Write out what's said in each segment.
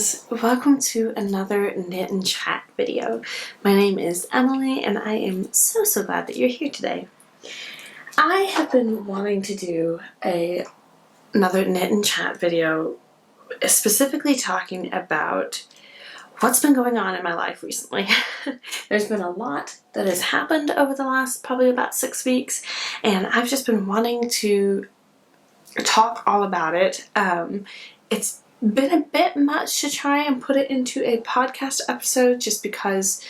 friends, welcome to another Knit and Chat video. My name is Emily and I am so glad that you're here today. I have been wanting to do another Knit and Chat video specifically talking about what's been going on in my life recently. There's been a lot that has happened over the last probably about 6 weeks, and I've just been wanting to talk all about it. It's been a bit much to try and put it into a podcast episode just because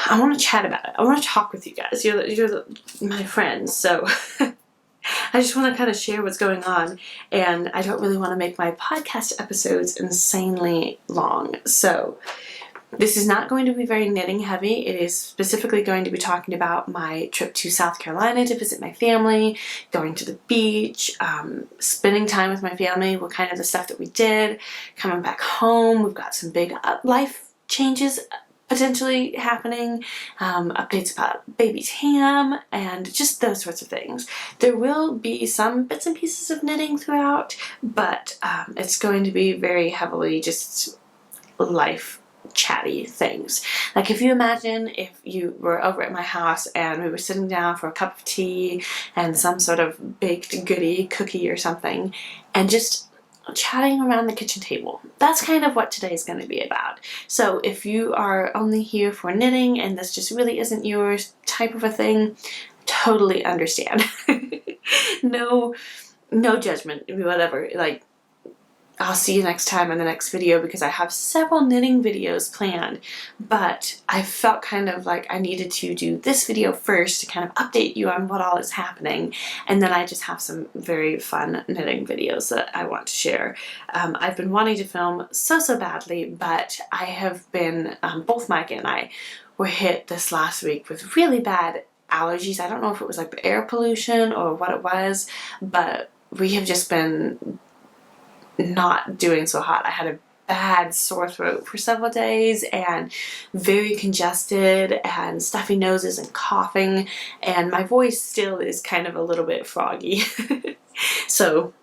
I want to chat about it. I want to talk with you guys. You're my friends, so I just want to kind of share what's going on, and I don't really want to make my podcast episodes insanely long. So this is not going to be very knitting heavy. It is specifically going to be talking about my trip to South Carolina to visit my family, going to the beach, spending time with my family, what kind of the stuff that we did, coming back home. We've got some big life changes potentially happening, updates about baby Tam, and just those sorts of things. There will be some bits and pieces of knitting throughout, but it's going to be very heavily just life chatty things. Like if you imagine if you were over at my house and we were sitting down for a cup of tea and some sort of baked goodie, cookie or something, and just chatting around the kitchen table. That's kind of what today is going to be about. So if you are only here for knitting and this just really isn't your type of a thing, totally understand. No judgment, whatever. Like, I'll see you next time in the next video because I have several knitting videos planned, but I felt kind of like I needed to do this video first to kind of update you on what all is happening, and then I just have some very fun knitting videos that I want to share. I've been wanting to film so badly, but I have been, both Mike and I were hit this last week with really bad allergies. I don't know if it was like the air pollution or what it was, but we have just been not doing so hot. I had a bad sore throat for several days and very congested and stuffy noses and coughing, and my voice still is kind of a little bit froggy. So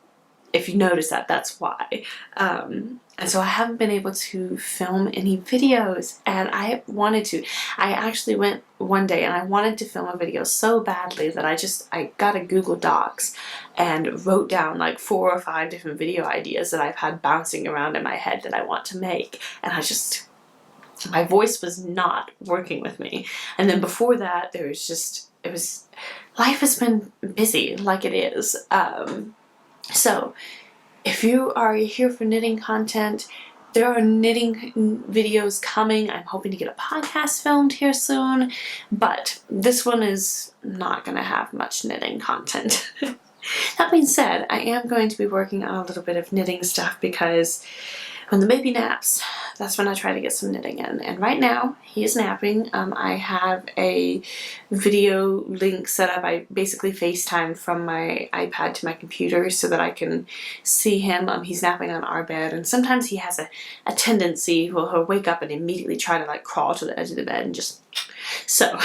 if you notice that, that's why. And so I haven't been able to film any videos, and I wanted to. I actually went one day and I wanted to film a video so badly that I got a Google Docs and wrote down like 4 or 5 different video ideas that I've had bouncing around in my head that I want to make, and my voice was not working with me. And then before that, life has been busy like it is. So if you are here for knitting content, there are knitting videos coming. I'm hoping to get a podcast filmed here soon, but this one is not going to have much knitting content. That being said, I am going to be working on a little bit of knitting stuff because when the baby naps, that's when I try to get some knitting in. And right now, he is napping. I have a video link set up. I basically FaceTime from my iPad to my computer so that I can see him. He's napping on our bed, and sometimes he has a tendency, he'll wake up and immediately try to like crawl to the edge of the bed and just... So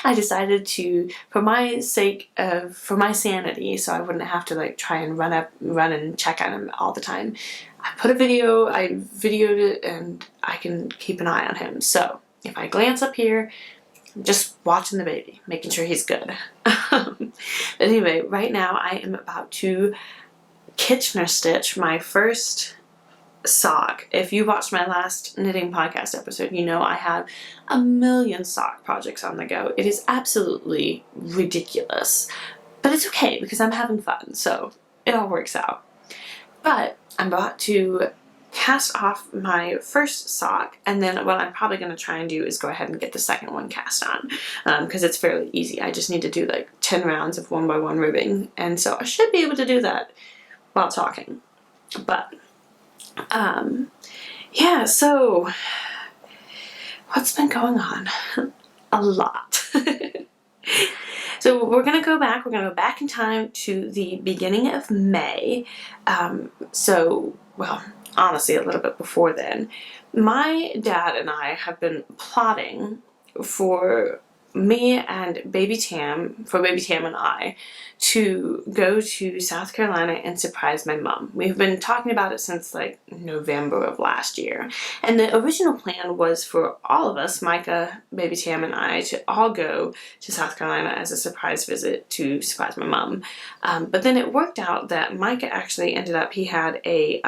I decided to, for my sake, for my sanity, so I wouldn't have to like try and run and check on him all the time, I videoed it, and I can keep an eye on him. So if I glance up here, I'm just watching the baby, making sure he's good. But anyway, right now I am about to Kitchener stitch my first sock. If you watched my last knitting podcast episode, you know I have a million sock projects on the go. It is absolutely ridiculous, but it's okay because I'm having fun, so it all works out. But I'm about to cast off my first sock, and then what I'm probably going to try and do is go ahead and get the second one cast on, because it's fairly easy. I just need to do like 10 rounds of 1x1 ribbing, and so I should be able to do that while talking. But yeah, so what's been going on? A lot. So we're going to go back in time to the beginning of May. Well, honestly, a little bit before then. My dad and I have been plotting for me and Baby Tam, for Baby Tam and I, to go to South Carolina and surprise my mom. We've been talking about it since like November of last year. And the original plan was for all of us, Micah, Baby Tam, and I, to all go to South Carolina as a surprise visit to surprise my mom. But then it worked out that Micah actually ended up, he had a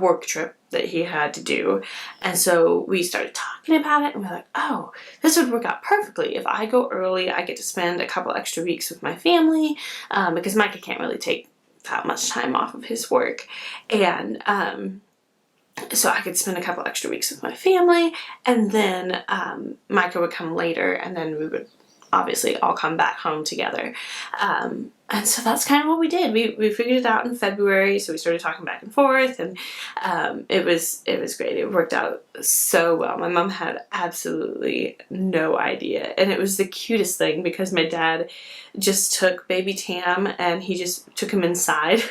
work trip that he had to do, and so we started talking about it, and we're like, oh, this would work out perfectly. If I go early, I get to spend a couple extra weeks with my family, because Micah can't really take that much time off of his work, and so I could spend a couple extra weeks with my family, and then Micah would come later, and then we would obviously all come back home together. And so that's kind of what we did. We figured it out in February, so we started talking back and forth, and it was great. It worked out so well. My mom had absolutely no idea, and it was the cutest thing because my dad just took Baby Tam and he just took him inside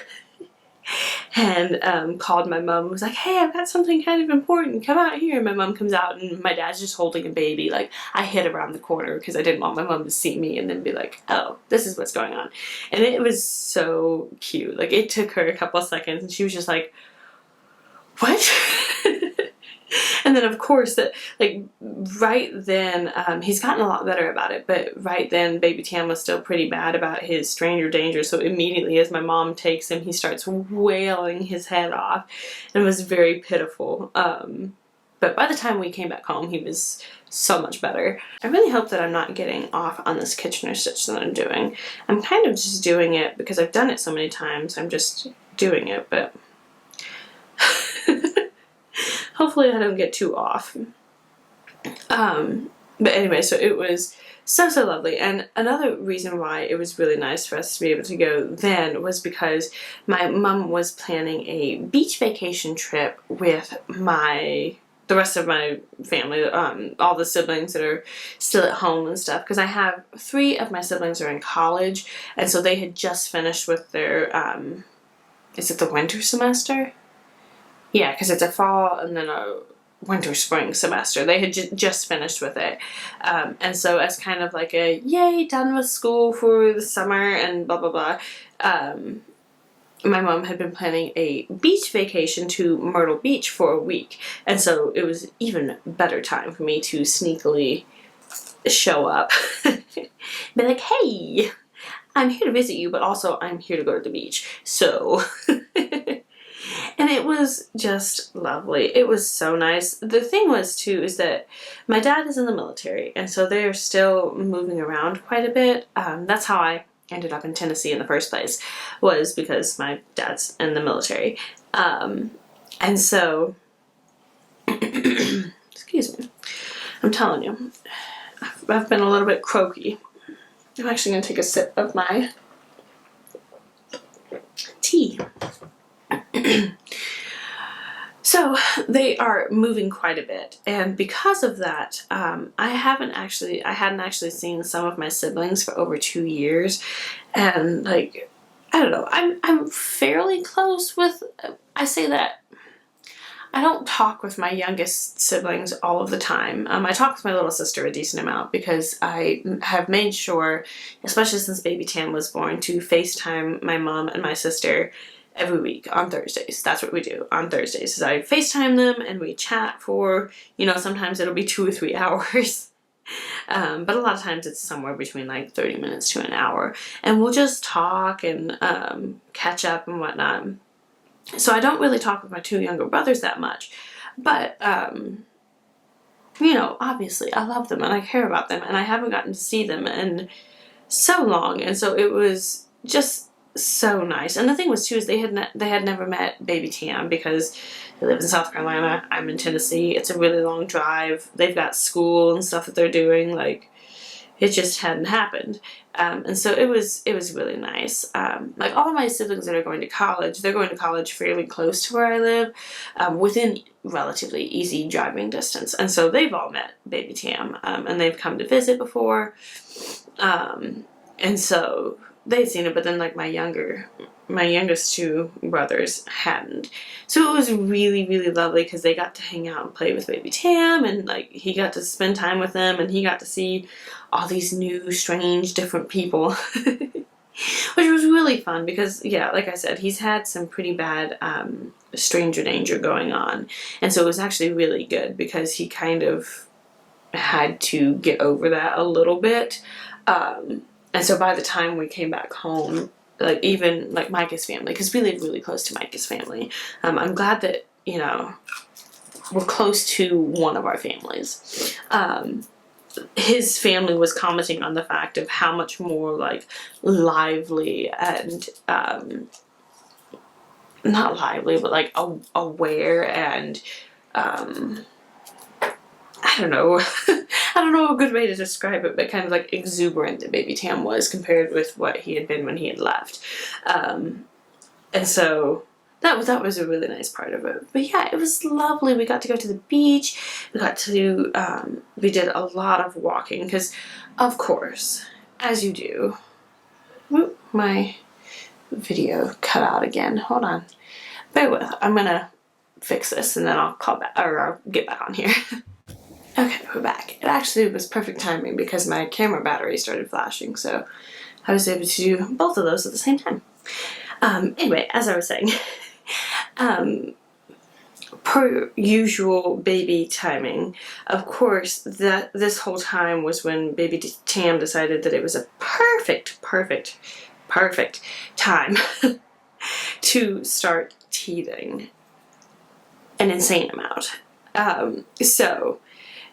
and called my mom and was like, hey, I've got something kind of important, come out here. And my mom comes out and my dad's just holding a baby. Like, I hid around the corner because I didn't want my mom to see me and then be like, oh, this is what's going on. And it was so cute. Like, it took her a couple of seconds and she was just like, what? And then of course that, like, right then, he's gotten a lot better about it, but right then Baby Tam was still pretty bad about his stranger danger, so immediately as my mom takes him, he starts wailing his head off, and it was very pitiful. But by the time we came back home, he was so much better. I really hope that I'm not getting off on this Kitchener stitch that I'm doing. I'm kind of just doing it because I've done it so many times, I'm just doing it, but hopefully I don't get too off. But anyway, so it was so lovely. And another reason why it was really nice for us to be able to go then was because my mom was planning a beach vacation trip with the rest of my family, all the siblings that are still at home and stuff, because I have 3 of my siblings are in college, and so they had just finished with their, is it the winter semester? Yeah, because it's a fall and then a winter spring semester. They had just finished with it. And so as kind of like a, yay, done with school for the summer and blah, blah, blah, my mom had been planning a beach vacation to Myrtle Beach for a week. And so it was even better time for me to sneakily show up. Be like, hey, I'm here to visit you, but also I'm here to go to the beach. So... And it was just lovely. It was so nice. The thing was, too, is that my dad is in the military, and so they're still moving around quite a bit. That's how I ended up in Tennessee in the first place, was because my dad's in the military. And so, excuse me, I'm telling you, I've been a little bit croaky. I'm actually going to take a sip of my tea. So they are moving quite a bit, and because of that, I hadn't actually seen some of my siblings for over 2 years, and like, I don't know, I'm fairly close with, I say that, I don't talk with my youngest siblings all of the time. I talk with my little sister a decent amount because I have made sure, especially since Baby Tam was born, to FaceTime my mom and my sister every week on Thursdays. That's what we do on Thursdays, is I FaceTime them and we chat for, sometimes it'll be 2 or 3 hours. But a lot of times it's somewhere between like 30 minutes to an hour. And we'll just talk and catch up and whatnot. So I don't really talk with my 2 younger brothers that much. But, obviously I love them and I care about them, and I haven't gotten to see them in so long. And so it was just so nice. And the thing was, too, is they had never met Baby Tam because they live in South Carolina. I'm in Tennessee. It's a really long drive. They've got school and stuff that they're doing. Like, it just hadn't happened. And so it was really nice. Like, all of my siblings that are going to college, they're going to college fairly close to where I live, within relatively easy driving distance. And so they've all met Baby Tam, and they've come to visit before. And so they'd seen it, but then like my youngest two brothers hadn't. So it was really, really lovely because they got to hang out and play with baby Tam, and like he got to spend time with them, and he got to see all these new, strange, different people. Which was really fun because, yeah, like I said, he's had some pretty bad stranger danger going on. And so it was actually really good because he kind of had to get over that a little bit. And so by the time we came back home, like even like Micah's family, because we live really close to Micah's family, I'm glad that, you know, we're close to one of our families. His family was commenting on the fact of how much more like lively and not lively, but like aware and I don't know I don't know a good way to describe it, but kind of like exuberant that baby Tam was compared with what he had been when he had left. And so that was a really nice part of it. But yeah, it was lovely. We got to go to the beach. We got to, we did a lot of walking because, of course, as you do. Whoop, my video cut out again. Hold on. Bear with. I'm going to fix this and then I'll call back, or I'll get back on here. Okay, we're back. It actually was perfect timing because my camera battery started flashing, so I was able to do both of those at the same time. Anyway, as I was saying, per usual baby timing, of course, that this whole time was when baby Tam decided that it was a perfect time to start teething an insane amount. So,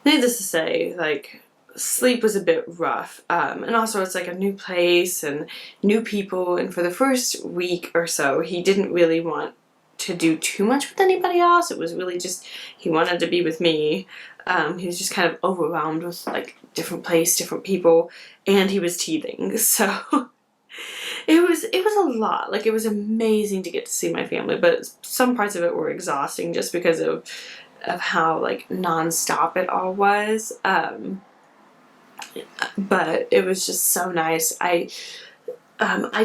needless to say, like, sleep was a bit rough, and also it's like a new place and new people, and for the first week or so he didn't really want to do too much with anybody else. It was really just he wanted to be with me. He was just kind of overwhelmed with like different place, different people, and he was teething, so it was a lot. Like, it was amazing to get to see my family, but some parts of it were exhausting just because of how like non-stop it all was. But it was just so nice. I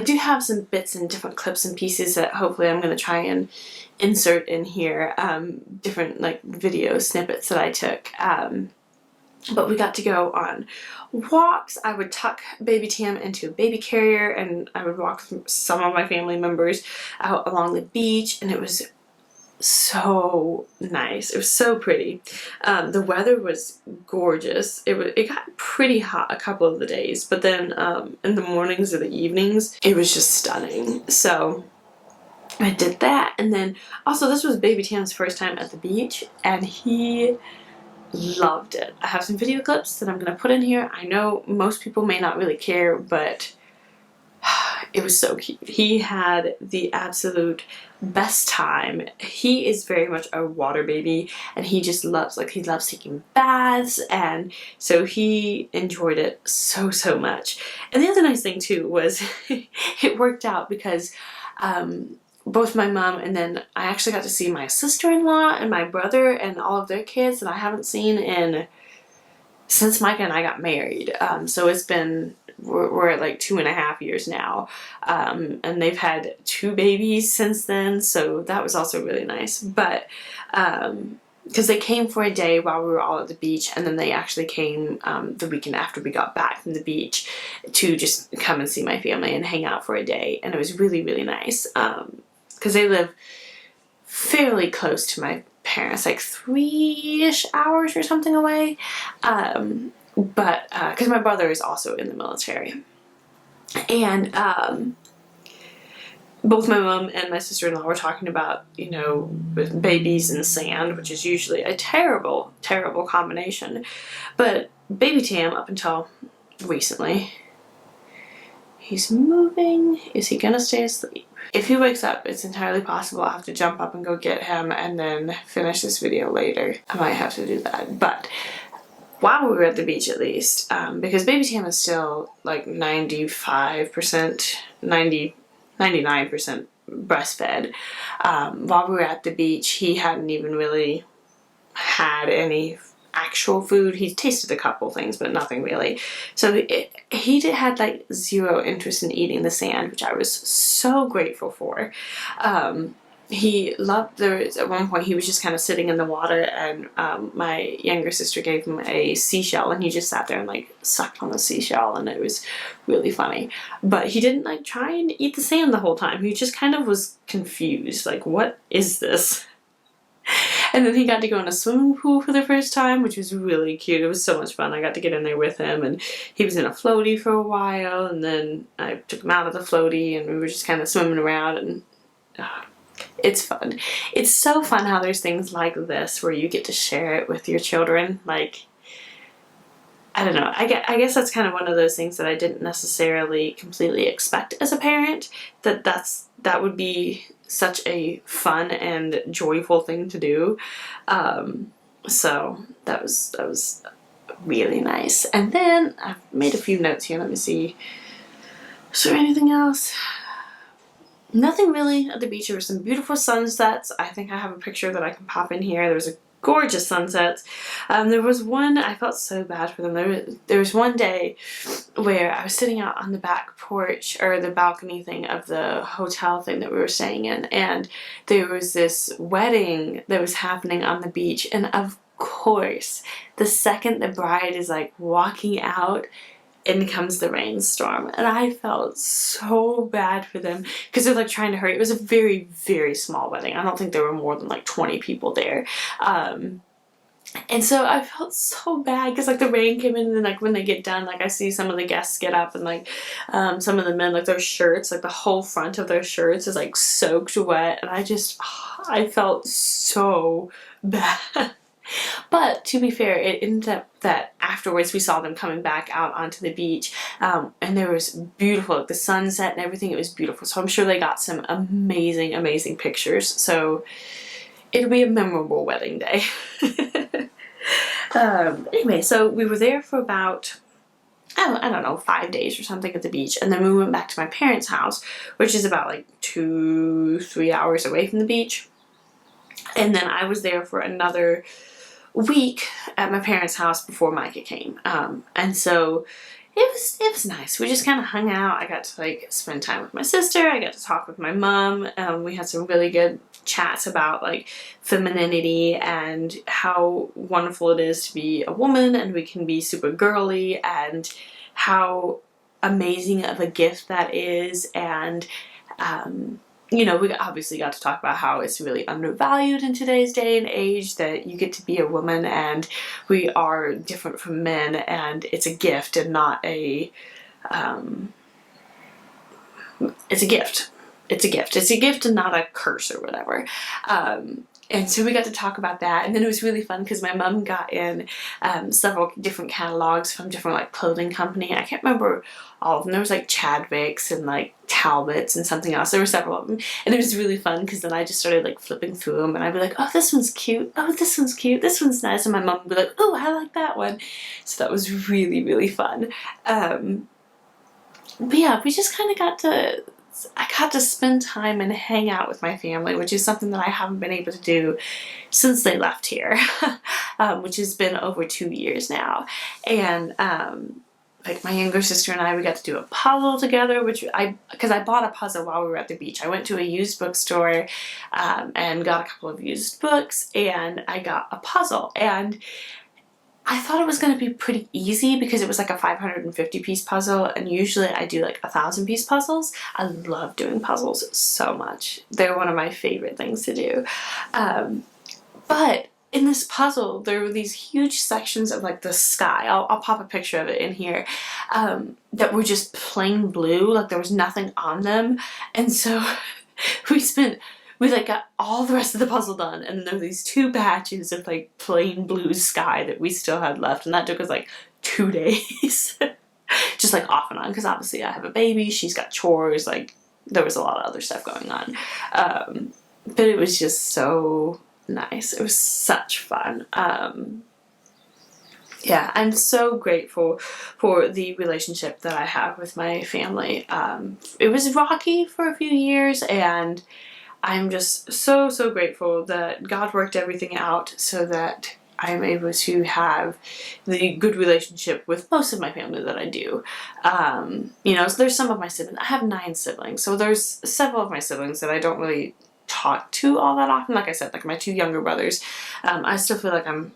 do have some bits and different clips and pieces that hopefully I'm going to try and insert in here, different like video snippets that I took. But we got to go on walks. I would tuck baby Tam into a baby carrier and I would walk some of my family members out along the beach, and it was so nice. It was so pretty. The weather was gorgeous. It got pretty hot a couple of the days, but then in the mornings or the evenings, it was just stunning. So I did that, and then also this was baby Tam's first time at the beach, and he loved it. I have some video clips that I'm going to put in here. I know most people may not really care, but it was so cute. He had the absolute best time. He is very much a water baby, and he just loves, like, he loves taking baths, and so he enjoyed it so much. And the other nice thing too was it worked out because both my mom and then I actually got to see my sister-in-law and my brother and all of their kids that I haven't seen since Micah and I got married. So it's been, we're at like 2.5 years now, and they've had 2 babies since then, so that was also really nice. But because they came for a day while we were all at the beach, and then they actually came the weekend after we got back from the beach to just come and see my family and hang out for a day, and it was really nice because they live fairly close to my parents, like 3-ish hours or something away. But because my brother is also in the military, and both my mom and my sister-in-law were talking about, you know, with babies and sand, which is usually a terrible combination. But baby Tam, up until recently, he's moving. Is he gonna stay asleep? If he wakes up, it's entirely possible I'll have to jump up and go get him and then finish this video later. I might have to do that, but while we were at the beach at least, because baby Tam is still like 95%, 99% breastfed. While we were at the beach, he hadn't even really had any actual food. He tasted a couple things, but nothing really. So he had like zero interest in eating the sand, which I was so grateful for. He loved, there was, at one point he was just kind of sitting in the water, and my younger sister gave him a seashell, and he just sat there and like sucked on the seashell, and it was really funny. But he didn't like try and eat the sand the whole time. He just kind of was confused, like, what is this? And then he got to go in a swimming pool for the first time, which was really cute. It was so much fun. I got to get in there with him, and he was in a floaty for a while, and then I took him out of the floaty, and we were just kind of swimming around, and it's fun. It's so fun how there's things like this where you get to share it with your children. Like, I don't know. I guess that's kind of one of those things that I didn't necessarily completely expect as a parent, that would be such a fun and joyful thing to do. So that was really nice. And then I've made a few notes here. Let me see. Is there anything else? Nothing really at the beach. There were some beautiful sunsets. I think I have a picture that I can pop in here. There was a gorgeous sunsets. There was one, I felt so bad for them. There was one day where I was sitting out on the back porch, or the balcony thing of the hotel thing that we were staying in, and there was this wedding that was happening on the beach, and of course, the second the bride is like walking out, in comes the rainstorm, and I felt so bad for them because they're like trying to hurry. It was a very, very small wedding. I don't think there were more than like 20 people there. And so I felt so bad because like the rain came in, and then like when they get done, like I see some of the guests get up, and like some of the men, like their shirts, like the whole front of their shirts is like soaked wet, and I felt so bad. But to be fair, it ended up that afterwards we saw them coming back out onto the beach, and there was beautiful, like the sunset and everything. It was beautiful. So I'm sure they got some amazing, amazing pictures. So it'll be a memorable wedding day. Anyway, so we were there for about, I don't know, 5 days or something at the beach, and then we went back to my parents' house, which is about like 2-3 hours away from the beach. And then I was there for another week at my parents' house before Micah came, and so it was nice. We just kind of hung out. I got to like spend time with my sister. I got to talk with my mom. We had some really good chats about like femininity and how wonderful it is to be a woman, and we can be super girly, and how amazing of a gift that is. And you know, we obviously got to talk about how it's really undervalued in today's day and age, that you get to be a woman and we are different from men, and it's a gift and not a, it's a gift. It's a gift. It's a gift and not a curse or whatever. And so we got to talk about that, and then it was really fun because my mom got in several different catalogs from different like clothing company. I can't remember all of them. There was like Chadwick's and like Talbot's and something else. There were several of them, and it was really fun because then I just started like flipping through them, and I'd be like, oh, this one's cute. Oh, this one's cute. This one's nice. And my mom would be like, oh, I like that one. So that was really, really fun. But yeah, we just kind of I got to spend time and hang out with my family, which is something that I haven't been able to do since they left here, which has been over 2 years now. And like my younger sister and I, we got to do a puzzle together, because I bought a puzzle while we were at the beach. I went to a used bookstore and got a couple of used books, and I got a puzzle, and I thought it was going to be pretty easy because it was like a 550-piece puzzle, and usually I do like 1,000-piece puzzles. I love doing puzzles so much. They're one of my favorite things to do. But in this puzzle, there were these huge sections of like the sky. I'll pop a picture of it in here, that were just plain blue, like there was nothing on them. And so we like got all the rest of the puzzle done, and there were these 2 patches of like plain blue sky that we still had left, and that took us like 2 days. Just like off and on, because obviously I have a baby, she's got chores, like there was a lot of other stuff going on. But it was just so nice. It was such fun. Yeah, I'm so grateful for the relationship that I have with my family. It was rocky for a few years, and I'm just so, so grateful that God worked everything out so that I'm able to have the good relationship with most of my family that I do. You know, so there's some of my siblings. I have 9 siblings, so there's several of my siblings that I don't really talk to all that often. Like I said, like my 2 younger brothers, I still feel like I'm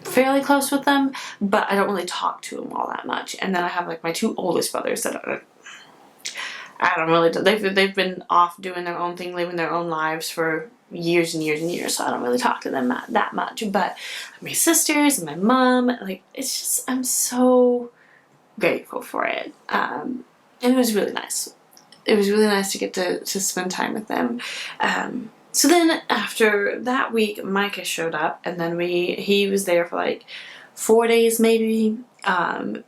fairly close with them, but I don't really talk to them all that much. And then I have like my 2 oldest brothers that I don't really, they've been off doing their own thing, living their own lives for years and years and years, so I don't really talk to them that much. But my sisters and my mom, like, it's just, I'm so grateful for it. And it was really nice. It was really nice to get to spend time with them. So then after that week, Micah showed up, and then he was there for like 4 days maybe, and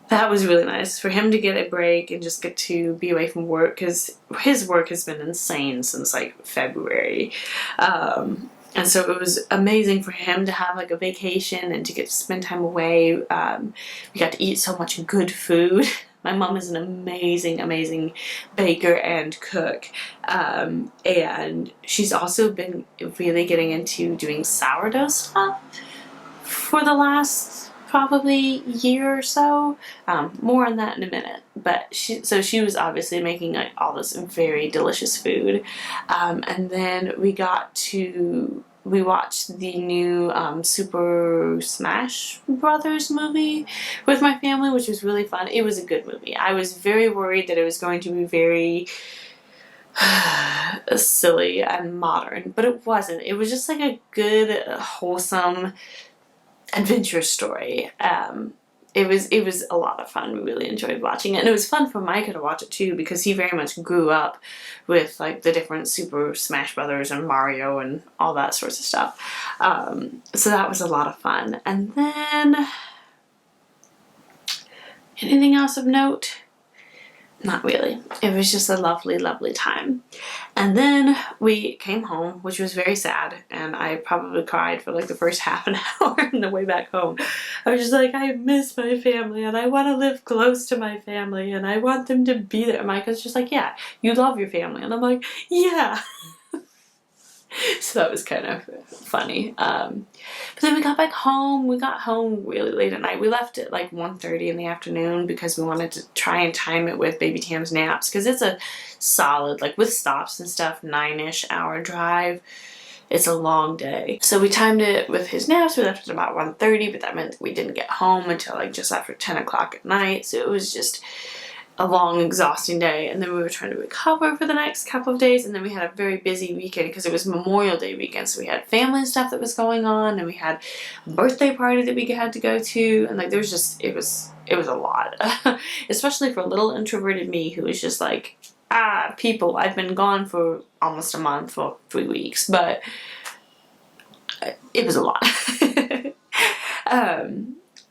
that was really nice for him to get a break and just get to be away from work, because his work has been insane since like February. And so it was amazing for him to have like a vacation and to get to spend time away. We got to eat so much good food. My mom is an amazing, amazing baker and cook. And she's also been really getting into doing sourdough stuff for the last probably year or so. More on that in a minute. But she was obviously making like all this very delicious food. And then we watched the new Super Smash Brothers movie with my family, which was really fun. It was a good movie. I was very worried that it was going to be very silly and modern, but it wasn't. It was just like a good, wholesome adventure story. It was a lot of fun. We really enjoyed watching it, and it was fun for Micah to watch it too, because he very much grew up with like the different Super Smash Brothers and Mario and all that sorts of stuff. So that was a lot of fun. And then anything else of note? Not really. It was just a lovely, lovely time. And then we came home, which was very sad, and I probably cried for like the first half an hour on the way back home. I was just like, I miss my family, and I want to live close to my family, and I want them to be there. Micah's just like, yeah, you love your family. And I'm like, yeah. So that was kind of funny. But then we got back home. We got home really late at night. We left at like 1:30 in the afternoon because we wanted to try and time it with Baby Tam's naps, because it's a solid, like with stops and stuff, 9-ish hour drive. It's a long day. So we timed it with his naps. We left at about 1:30, but that meant we didn't get home until like just after 10 o'clock at night. So it was just a long, exhausting day. And then we were trying to recover for the next couple of days, and then we had a very busy weekend because it was Memorial Day weekend, so we had family stuff that was going on, and we had a birthday party that we had to go to, and like there was just, it was a lot. Especially for little introverted me, who was just like, people. I've been gone for almost a month, or 3 weeks, but it was a lot.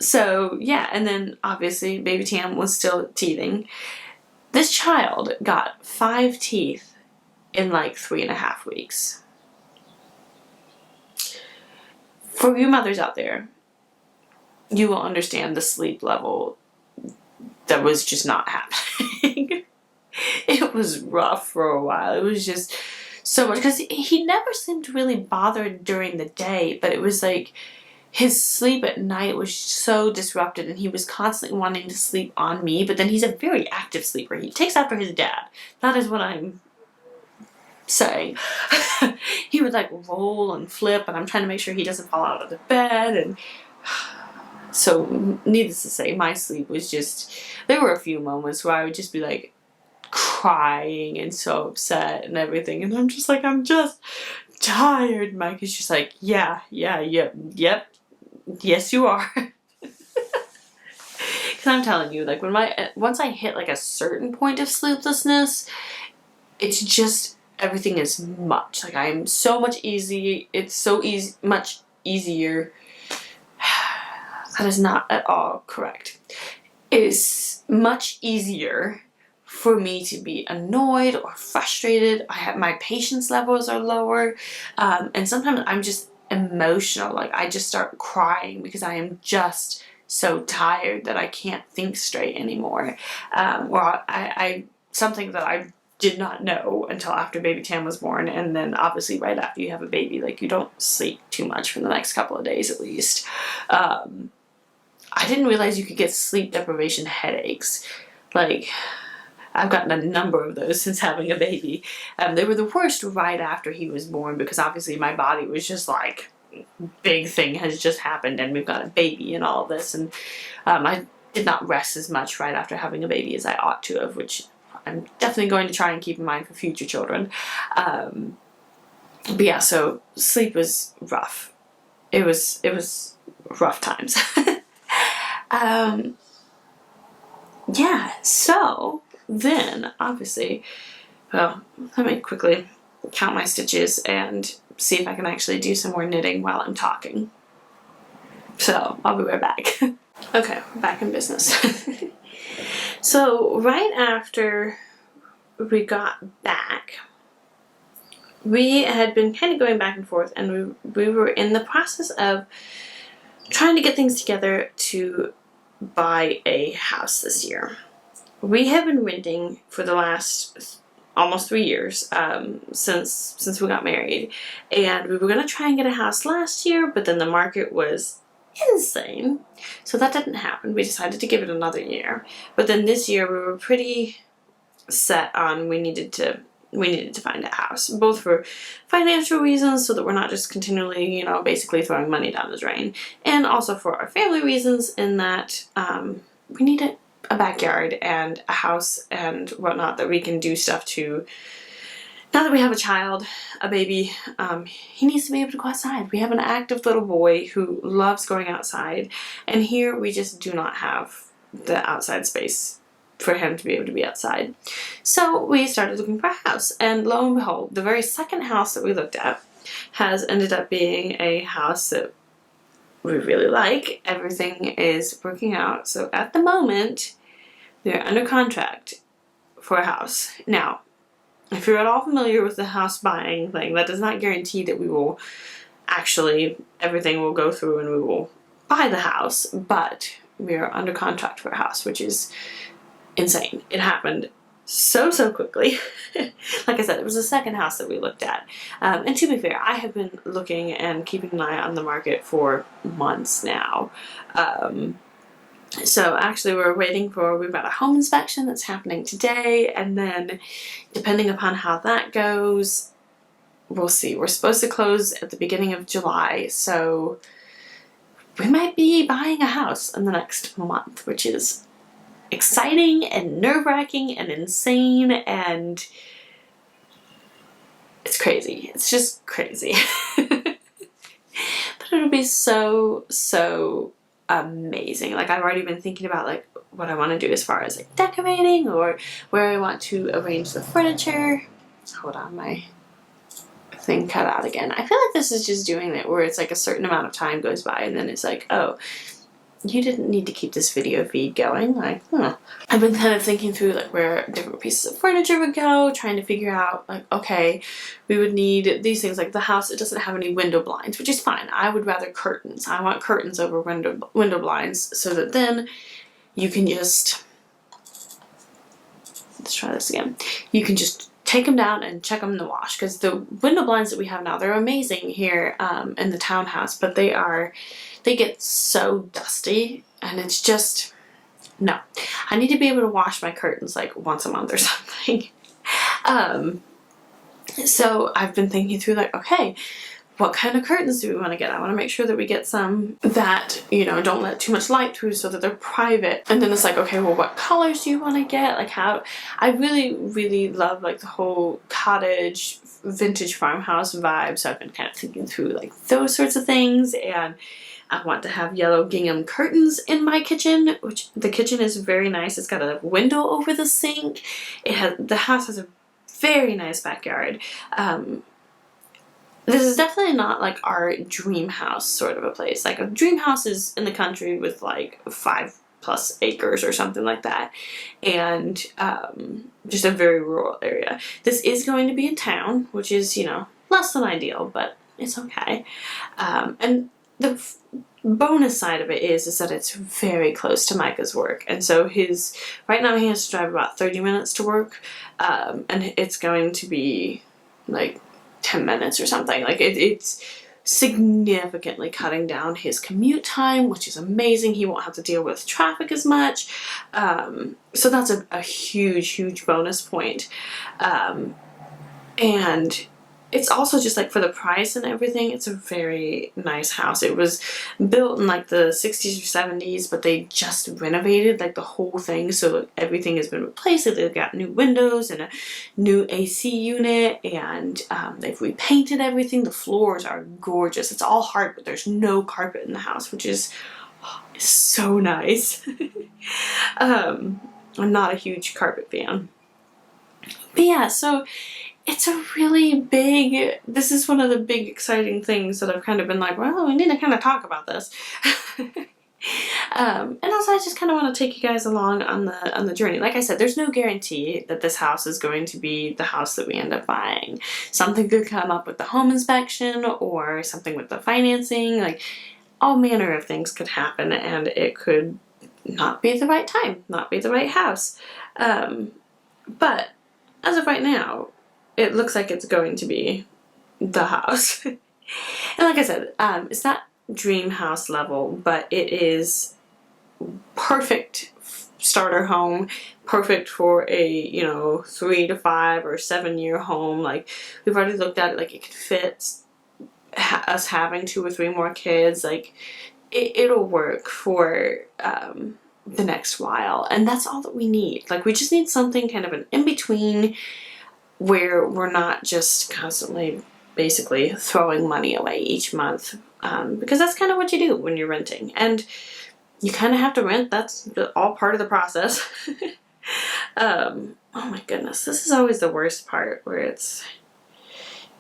So yeah, and then obviously Baby Tam was still teething. This child got 5 teeth in like 3.5 weeks. For you mothers out there, you will understand the sleep level that was just not happening. It was rough for a while. It was just so much, because he never seemed really bothered during the day, but it was like his sleep at night was so disrupted, and he was constantly wanting to sleep on me, but then he's a very active sleeper. He takes after his dad. That is what I'm saying. He would like roll and flip, and I'm trying to make sure he doesn't fall out of the bed, and so needless to say, my sleep was just, there were a few moments where I would just be like crying and so upset and everything, and I'm just like, I'm just tired. Mike is just like, yep, yes you are. Because I'm telling you, like once I hit like a certain point of sleeplessness, it's just, everything is much, like I'm so much easy, it's so easy, much easier. That is not at all correct. It is much easier for me to be annoyed or frustrated. My patience levels are lower, and sometimes I'm just emotional. Like I just start crying because I am just so tired that I can't think straight anymore. Or I something that I did not know until after baby Tam was born, and then obviously right after you have a baby, like, you don't sleep too much for the next couple of days at least. I didn't realize you could get sleep deprivation headaches. Like, I've gotten a number of those since having a baby. They were the worst right after he was born, because obviously my body was just like, big thing has just happened and we've got a baby and all of this, and I did not rest as much right after having a baby as I ought to have, which I'm definitely going to try and keep in mind for future children. But yeah, so sleep was rough. It was rough times. Yeah, so then obviously, well, let me quickly count my stitches and see if I can actually do some more knitting while I'm talking. So I'll be right back. Okay, we're back in business. So right after we got back, we had been kind of going back and forth, and we were in the process of trying to get things together to buy a house this year. We have been renting for the last almost 3 years since we got married, and we were going to try and get a house last year, but then the market was insane, so that didn't happen. We decided to give it another year, but then this year we were pretty set on we needed to find a house, both for financial reasons, so that we're not just continually, you know, basically throwing money down the drain, and also for our family reasons, in that we need a backyard and a house and whatnot that we can do stuff to. Now that we have a child, a baby, he needs to be able to go outside. We have an active little boy who loves going outside, and here we just do not have the outside space for him to be able to be outside. So we started looking for a house, and lo and behold, the very second house that we looked at has ended up being a house that we really like. Everything is working out. So at the moment, we are under contract for a house. Now, if you're at all familiar with the house buying thing, that does not guarantee that we will actually, everything will go through and we will buy the house, but we are under contract for a house, which is insane. It happened so quickly. Like I said, it was the second house that we looked at. And to be fair, I have been looking and keeping an eye on the market for months now. So actually we've got a home inspection that's happening today, and then depending upon how that goes, we'll see. We're supposed to close at the beginning of July, so we might be buying a house in the next month, which is exciting and nerve-wracking and insane, and it's crazy. It's just crazy. But it'll be so amazing. Like, I've already been thinking about like what I want to do as far as like decorating, or where I want to arrange the furniture. Hold on, my thing cut out again. I feel like this is just doing it where it's like a certain amount of time goes by and then it's like, oh, you didn't need to keep this video feed going. Like, I've been kind of thinking through like where different pieces of furniture would go, trying to figure out like, okay, we would need these things. Like the house, it doesn't have any window blinds, which is fine. I would rather curtains. I want curtains over window blinds, so that then you can just, let's try this again. You can just take them down and check them in the wash, because the window blinds that we have now, they're amazing here in the townhouse, but they get so dusty, and it's just, no. I need to be able to wash my curtains like once a month or something. So I've been thinking through like, okay, what kind of curtains do we want to get? I want to make sure that we get some that, you know, don't let too much light through, so that they're private. And then it's like, okay, well, what colors do you want to get? Like, how, I really love like the whole cottage vintage farmhouse vibe. So I've been kind of thinking through like those sorts of things, and I want to have yellow gingham curtains in my kitchen, which the kitchen is very nice. It's got a window over the sink. The house has a very nice backyard. This is definitely not like our dream house sort of a place. Like a dream house is in the country with like 5+ acres or something like that, and just a very rural area. This is going to be in town, which is, you know, less than ideal, but it's okay. And the bonus side of it is that it's very close to Micah's work, and so right now he has to drive about 30 minutes to work, and it's going to be like 10 minutes or something. Like it's significantly cutting down his commute time, which is amazing. He won't have to deal with traffic as much, so that's a huge bonus point. And it's also just like for the price and everything, it's a very nice house. It was built in like the 60s or 70s, but they just renovated like the whole thing, so everything has been replaced. They've got new windows and a new AC unit, and they've repainted everything. The floors are gorgeous. It's all hardwood. There's no carpet in the house, which is so nice. I'm not a huge carpet fan. But yeah, so it's a really big, this is one of the big exciting things that I've kind of been like, well, we need to kind of talk about this. And also I just kind of want to take you guys along on the journey. Like I said, there's no guarantee that this house is going to be the house that we end up buying. Something could come up with the home inspection or something with the financing. Like, all manner of things could happen, and it could not be the right time, not be the right house. But as of right now, it looks like it's going to be the house. And like I said, it's not dream house level, but it is perfect starter home, perfect for a 3 to 5 or 7 year home. Like, we've already looked at it, like it could fit us having 2 or 3 more kids. Like, it'll work for the next while, and that's all that we need. Like, we just need something kind of an in-between where we're not just constantly basically throwing money away each month, because that's kind of what you do when you're renting, and you kind of have to rent. That's all part of the process. Oh my goodness, this is always the worst part, where it's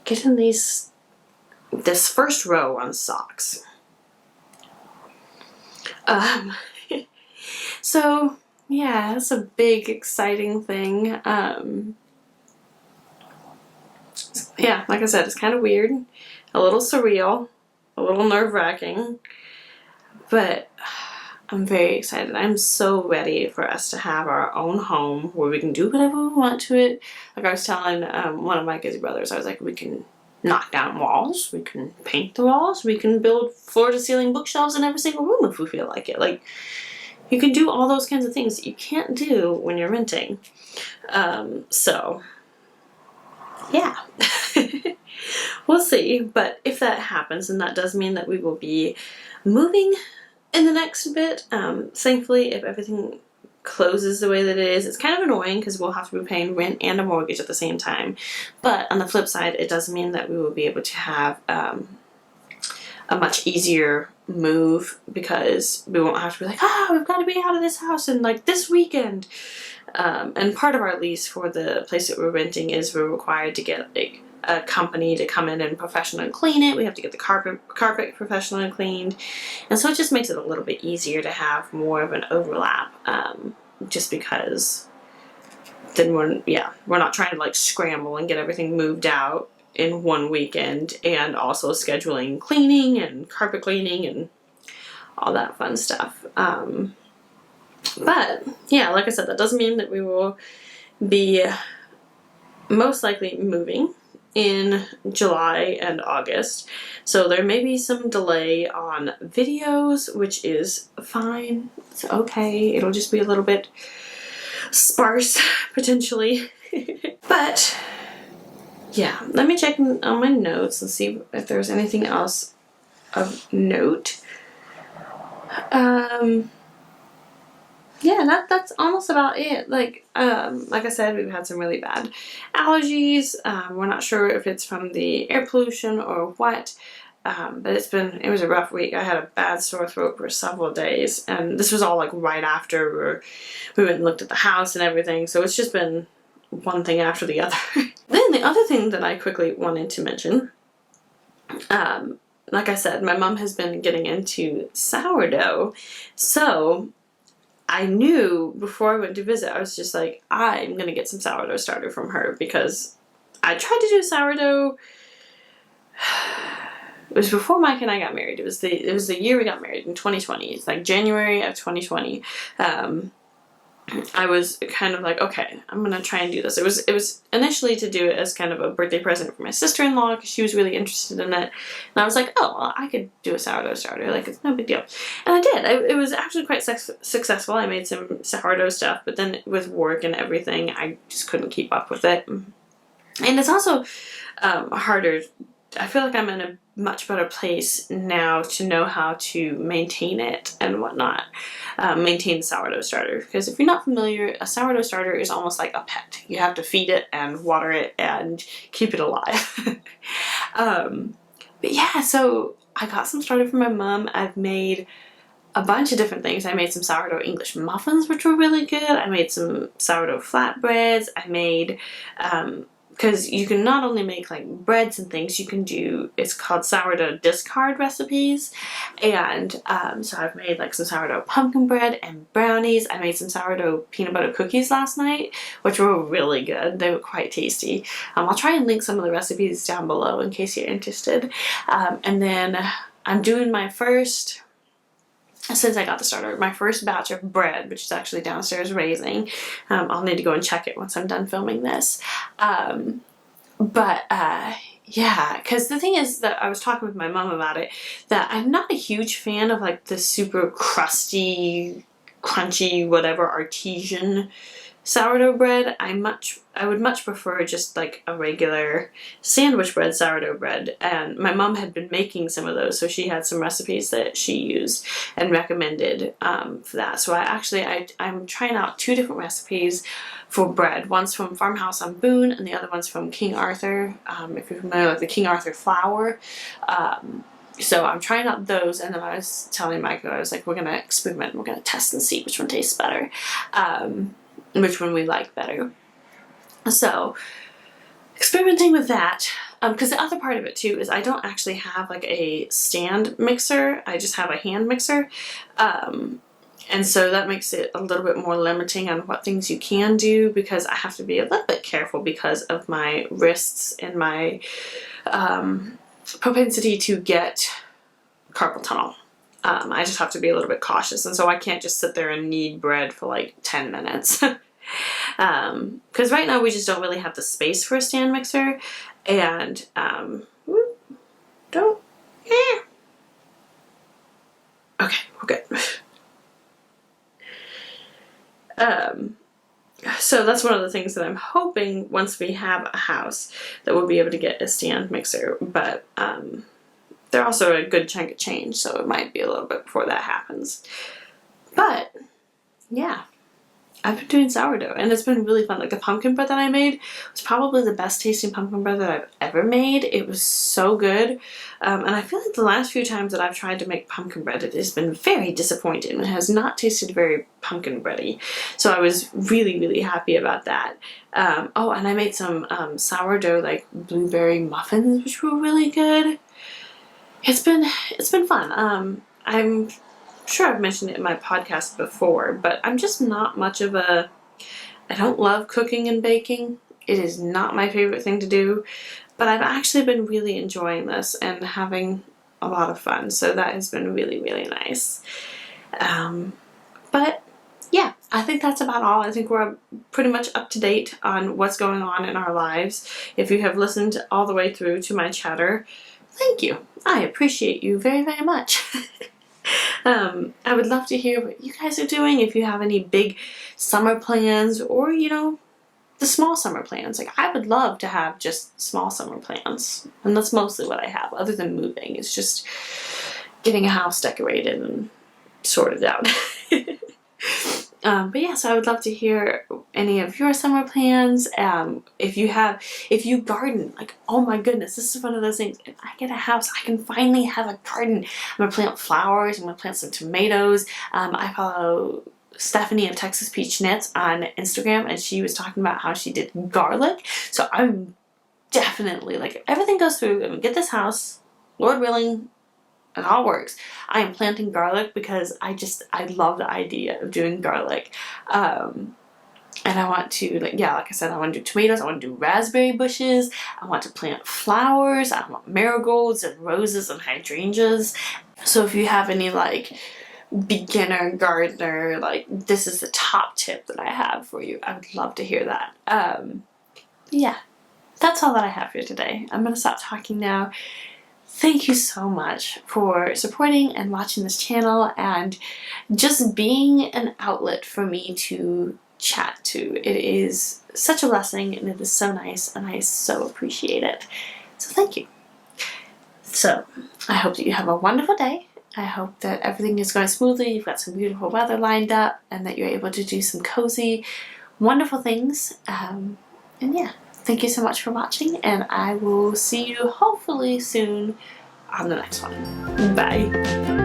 getting this first row on socks. So yeah, that's a big exciting thing. Yeah, like I said, it's kind of weird, a little surreal, a little nerve-wracking, but I'm very excited. I'm so ready for us to have our own home where we can do whatever we want to it. Like I was telling one of Micah's brothers, I was like, we can knock down walls, we can paint the walls, we can build floor-to-ceiling bookshelves in every single room if we feel like it. Like, you can do all those kinds of things that you can't do when you're renting. So yeah. We'll see, but if that happens, then that does mean that we will be moving in the next bit. Thankfully, if everything closes the way that it is, it's kind of annoying because we'll have to be paying rent and a mortgage at the same time. But on the flip side, it does mean that we will be able to have a much easier move, because we won't have to be like, we've got to be out of this house in like this weekend. And part of our lease for the place that we're renting is we're required to get like a company to come in and professionally clean it. We have to get the carpet professionally cleaned, and so it just makes it a little bit easier to have more of an overlap, just because then we're not trying to like scramble and get everything moved out in one weekend, and also scheduling cleaning and carpet cleaning and all that fun stuff. But yeah, like I said, that doesn't mean that we will be most likely moving in July and August. So there may be some delay on videos, which is fine. It's okay. It'll just be a little bit sparse, potentially. But yeah, let me check on my notes and see if there's anything else of note. Yeah, that's almost about it. Like I said, we've had some really bad allergies. We're not sure if it's from the air pollution or what, but it was a rough week. I had a bad sore throat for several days, and this was all like right after we went and looked at the house and everything, so it's just been one thing after the other. Then the other thing that I quickly wanted to mention, like I said, my mom has been getting into sourdough, so I knew before I went to visit, I was just like, I'm going to get some sourdough starter from her, because I tried to do sourdough it was before Mike and I got married. It was the year we got married in 2020. It's like January of 2020. I was kind of like, okay, I'm gonna try and do this. It was initially to do it as kind of a birthday present for my sister-in-law because she was really interested in it, and I was like, oh, well, I could do a sourdough starter. Like, it's no big deal, and I did. It was actually quite successful. I made some sourdough stuff, but then with work and everything, I just couldn't keep up with it, and it's also harder. I feel like I'm in a much better place now to know how to maintain it and whatnot. Maintain the sourdough starter. Because if you're not familiar, a sourdough starter is almost like a pet. You have to feed it and water it and keep it alive. But yeah, so I got some started from my mom. I've made a bunch of different things. I made some sourdough English muffins, which were really good. I made some sourdough flatbreads. I made because you can not only make like breads and things, you can do, it's called sourdough discard recipes, and so I've made like some sourdough pumpkin bread and brownies. I made some sourdough peanut butter cookies last night, which were really good. They were quite tasty. I'll try and link some of the recipes down below in case you're interested. And then I'm doing my first, since I got the starter, my first batch of bread, which is actually downstairs raising. I'll need to go and check it once I'm done filming this. Yeah, because the thing is that I was talking with my mom about it, that I'm not a huge fan of like the super crusty, crunchy, whatever, artesian sourdough bread. I would much prefer just like a regular sandwich bread sourdough bread, and my mom had been making some of those, so she had some recipes that she used and recommended for that. So I'm trying out 2 different recipes for bread. One's from Farmhouse on Boone, and the other one's from King Arthur, if you're familiar with the King Arthur flour. So I'm trying out those, and then I was telling Michael, I was like, we're going to experiment, we're going to test and see which one tastes better. Which one we like better. So, experimenting with that, because the other part of it too is I don't actually have like a stand mixer, I just have a hand mixer, and so that makes it a little bit more limiting on what things you can do, because I have to be a little bit careful because of my wrists and my propensity to get carpal tunnel. I just have to be a little bit cautious, and so I can't just sit there and knead bread for like 10 minutes. Because right now we just don't really have the space for a stand mixer, and okay, we're good. So that's one of the things that I'm hoping once we have a house that we'll be able to get a stand mixer, but they're also a good chunk of change, so it might be a little bit before that happens. But yeah, I've been doing sourdough, and it's been really fun. Like the pumpkin bread that I made was probably the best tasting pumpkin bread that I've ever made. It was so good, and I feel like the last few times that I've tried to make pumpkin bread, it has been very disappointing. It has not tasted very pumpkin bready, so I was really, really happy about that. Oh, and I made some sourdough like blueberry muffins, which were really good. It's been fun. I'm sure I've mentioned it in my podcast before, but I'm just not much of I don't love cooking and baking. It is not my favorite thing to do, but I've actually been really enjoying this and having a lot of fun, so that has been really, really nice. But yeah, I think that's about all. I think we're pretty much up to date on what's going on in our lives. If you have listened all the way through to my chatter, thank you. I appreciate you very, very much. I would love to hear what you guys are doing, if you have any big summer plans, or, you know, the small summer plans. Like, I would love to have just small summer plans, and that's mostly what I have, other than moving. It's just getting a house decorated and sorted out. But yeah, so I would love to hear any of your summer plans. If you garden, like, oh my goodness, this is one of those things. If I get a house, I can finally have a garden. I'm gonna plant flowers, I'm gonna plant some tomatoes. I follow Stephanie of Texas Peach Knits on Instagram, and she was talking about how she did garlic. So I'm definitely, like, if everything goes through and we get this house, Lord willing, it all works, I am planting garlic because I love the idea of doing garlic. And And I want to, like I said, I want to do tomatoes, I want to do raspberry bushes, I want to plant flowers, I want marigolds and roses and hydrangeas. So if you have any like beginner gardener, like this is the top tip that I have for you, I would love to hear that. Yeah, that's all that I have for you today. I'm gonna stop talking now. Thank you so much for supporting and watching this channel and just being an outlet for me to chat to. It is such a blessing and it is so nice and I so appreciate it. So thank you. So I hope that you have a wonderful day. I hope that everything is going smoothly, you've got some beautiful weather lined up, and that you're able to do some cozy, wonderful things. And yeah, thank you so much for watching, and I will see you hopefully soon on the next one. Bye.